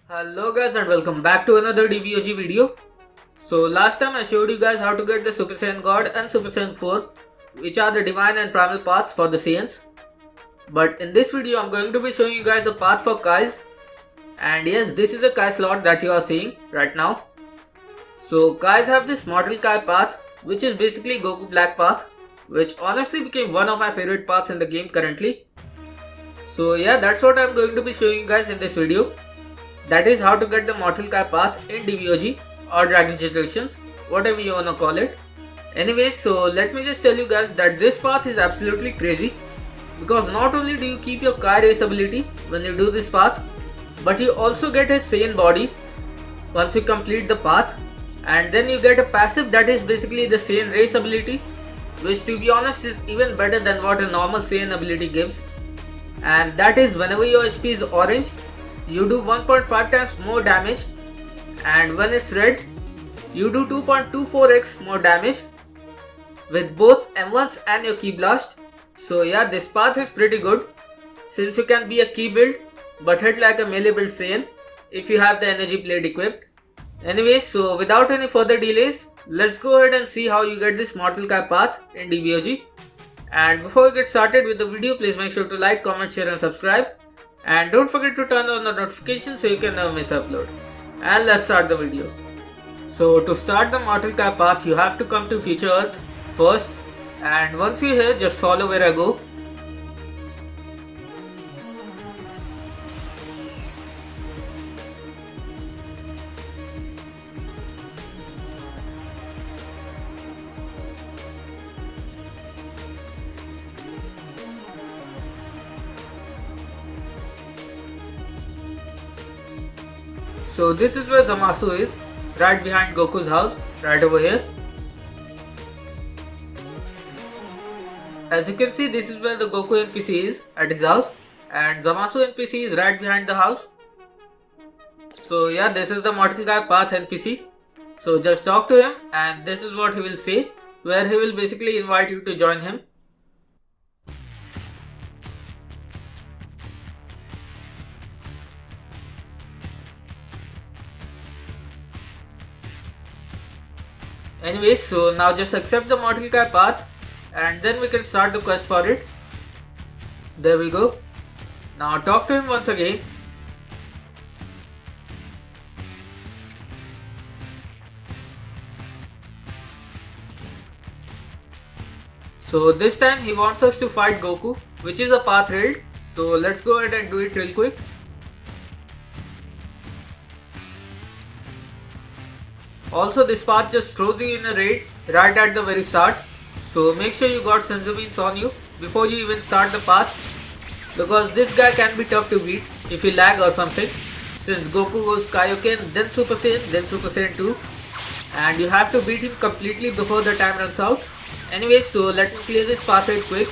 Hello guys and welcome back to another dbog video. So last time I showed you guys how to get the Super Saiyan God and Super Saiyan 4, which are the divine and primal paths for the Saiyans. But in this video I'm going to be showing you guys a path for Kais. And yes, this is a Kai slot that you are seeing right now. So Kais have this Mortal Kai path, which is basically Goku Black path, which honestly became one of my favorite paths in the game currently. So yeah, that's what I'm going to be showing you guys in this video. That is how to get the Mortal Kai path in dbog or Dragon Generations, whatever you wanna call it. Anyways, so let me just tell you guys that this path is absolutely crazy, because not only do you keep your Kai race ability when you do this path, but you also get his Saiyan body once you complete the path, and then you get a passive that is basically the Saiyan race ability, which to be honest is even better than what a normal Saiyan ability gives. And that is whenever your HP is orange, you do 1.5 times more damage, and when it's red, you do 2.24x more damage with both M1s and your Ki Blast. So yeah, this path is pretty good since you can be a Ki build but hit like a melee build Saiyan if you have the energy blade equipped. Anyways, so without any further delays, let's go ahead and see how you get this Mortal Kai path in dbog. And before we get started with the video, please make sure to like, comment, share and subscribe. And don't forget to turn on the notifications so you can never miss upload. And let's start the video. So to start the Mortal Kai path, you have to come to Future Earth first. And once you're here, just follow where I go. So this is where Zamasu is, right behind Goku's house, right over here. As you can see, this is where the Goku NPC is at his house, and Zamasu NPC is right behind the house. So yeah, this is the Mortal Kai path NPC. So just talk to him and this is what he will say, where he will basically invite you to join him. Anyways, so now just accept the Mortal Kai path and then we can start the quest for it. There we go. Now talk to him once again. So this time he wants us to fight Goku, which is a path raid. So let's go ahead and do it real quick. Also, this path just throws you in a raid right at the very start. So make sure you got Senzu Beans on you before you even start the path, because this guy can be tough to beat if you lag or something, since Goku goes Kaioken, then Super Saiyan, then Super Saiyan 2, and you have to beat him completely before the time runs out. Anyways, so let me clear this path right quick.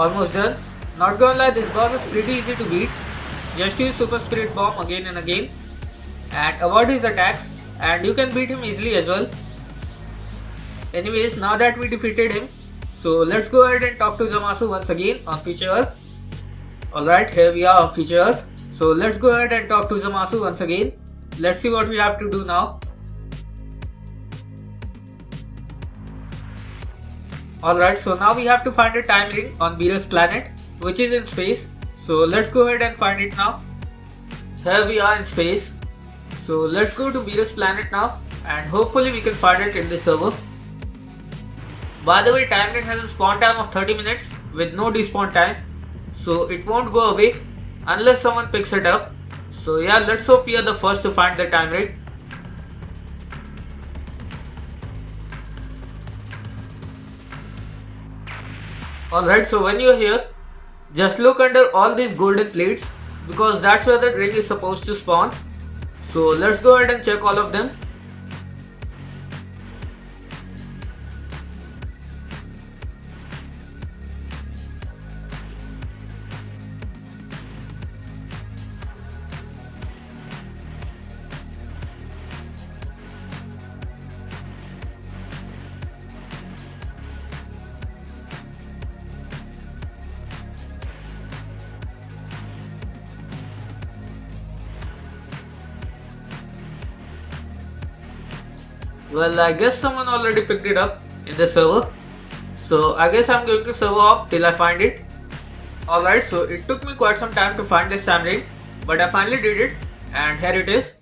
Almost done. Not gonna lie, this boss is pretty easy to beat. Just use Super Spirit Bomb again and again and avoid his attacks, and you can beat him easily as well. Anyways, now that we defeated him, so let's go ahead and talk to Zamasu once again on Future Earth. Alright, here we are on Future Earth. So let's go ahead and talk to Zamasu once again. Let's see what we have to do now. Alright, so now we have to find a time ring on Beerus planet, which is in space. So let's go ahead and find it now. Here we are in space. So let's go to Beerus planet now, and hopefully we can find it in this server. By the way, time ring has a spawn time of 30 minutes with no despawn time, so it won't go away unless someone picks it up. So yeah, let's hope we are the first to find the time ring. Alright, so when you're here, just look under all these golden plates because that's where the ring is supposed to spawn. So let's go ahead and check all of them. Well, I guess someone already picked it up in the server. So I guess I'm going to server hop till I find it. Alright, so it took me quite some time to find this time ring, but I finally did it, and here it is.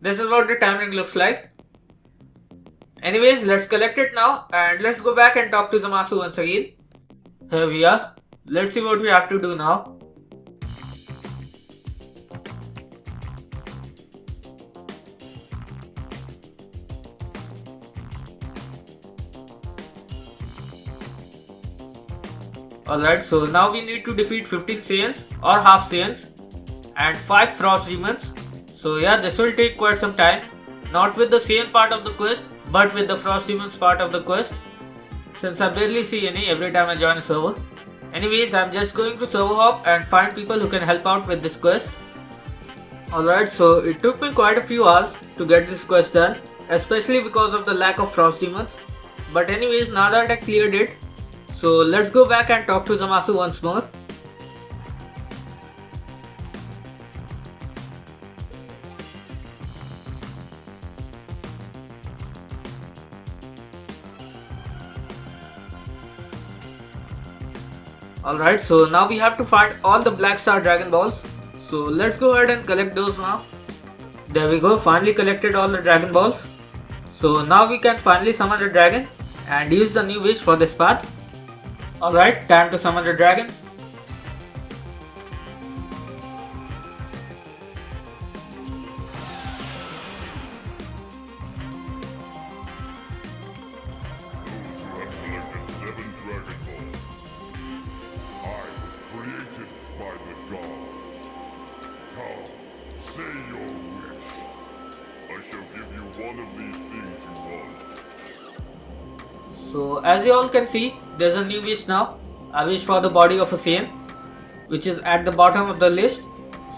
This is what the time ring looks like. Anyways, let's collect it now and let's go back and talk to Zamasu once again. Here we are. Let's see what we have to do now. Alright, so now we need to defeat 15 Saiyans or half Saiyans and 5 Frost Demons. So yeah, this will take quite some time. Not with the Saiyan part of the quest, but with the Frost Demons part of the quest, since I barely see any every time I join a server. Anyways, I'm just going to server hop and find people who can help out with this quest. Alright, so it took me quite a few hours to get this quest done, especially because of the lack of Frost Demons. But anyways, now that I cleared it, so let's go back and talk to Zamasu once more. Alright, so now we have to find all the Black Star Dragon Balls. So let's go ahead and collect those now. There we go, finally collected all the Dragon Balls. So now we can finally summon the dragon and use the new wish for this path. Alright, time to summon the dragon. So as you all can see, there's a new wish now. A wish for the body of a Saiyan, which is at the bottom of the list.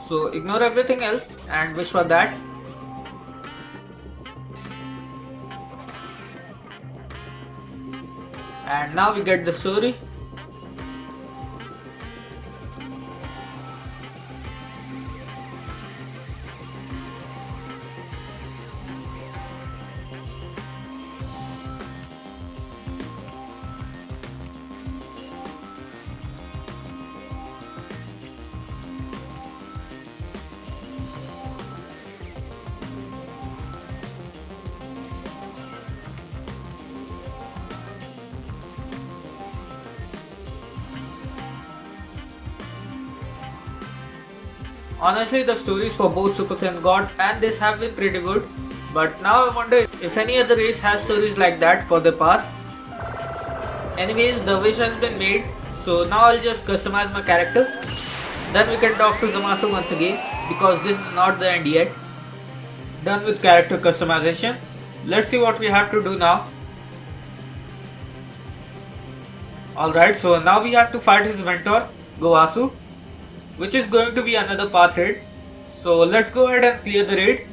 So ignore everything else and wish for that. And now we get the story. Honestly, the stories for both Super Saiyan God and this have been pretty good, but now I wonder if any other race has stories like that for the path. Anyways, the wish has been made, so now I'll just customize my character. Then we can talk to Zamasu once again, because this is not the end yet. Done with character customization. Let's see what we have to do now. Alright, so now we have to fight his mentor, Gowasu, which is going to be another path raid. So let's go ahead and clear the raid.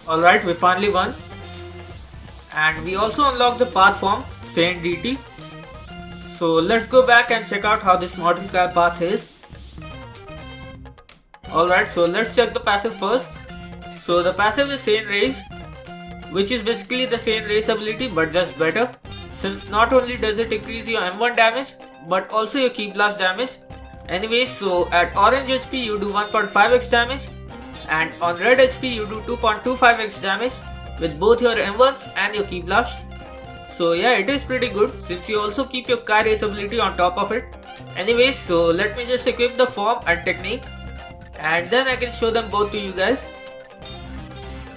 Alright, we finally won. And we also unlocked the path form, Saint DT. So let's go back and check out how this mortal coil path is. Alright, so let's check the passive first. So the passive is Saint Raise, which is basically the Saint Raise ability but just better, since not only does it increase your M1 damage but also your Ki Blast damage. Anyways, so at orange HP you do 1.5x damage, and on red HP you do 2.25x damage with both your M1s and your Ki Blast. So yeah, it is pretty good since you also keep your Kai Race ability on top of it. Anyways, so let me just equip the form and technique and then I can show them both to you guys.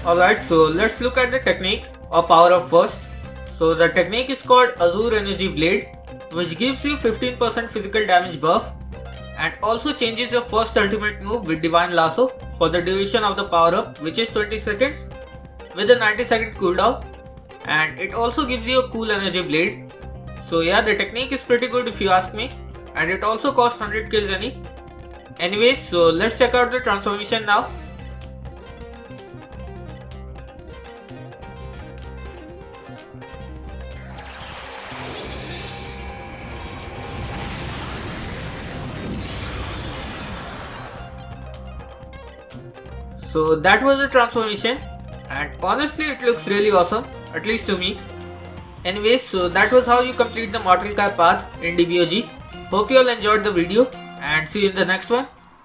Alright, so let's look at the technique or power up first. So the technique is called Azure Energy Blade, which gives you 15% physical damage buff and also changes your first ultimate move with Divine Lasso for the duration of the power up, which is 20 seconds with a 90-second cooldown, and it also gives you a cool energy blade. So yeah, the technique is pretty good if you ask me, and it also costs 100k Zenny. Anyways, so let's check out the transformation now. So that was the transformation, and honestly it looks really awesome, at least to me. Anyways, so that was how you complete the Mortal Coil path in dbog. Hope you all enjoyed the video and see you in the next one.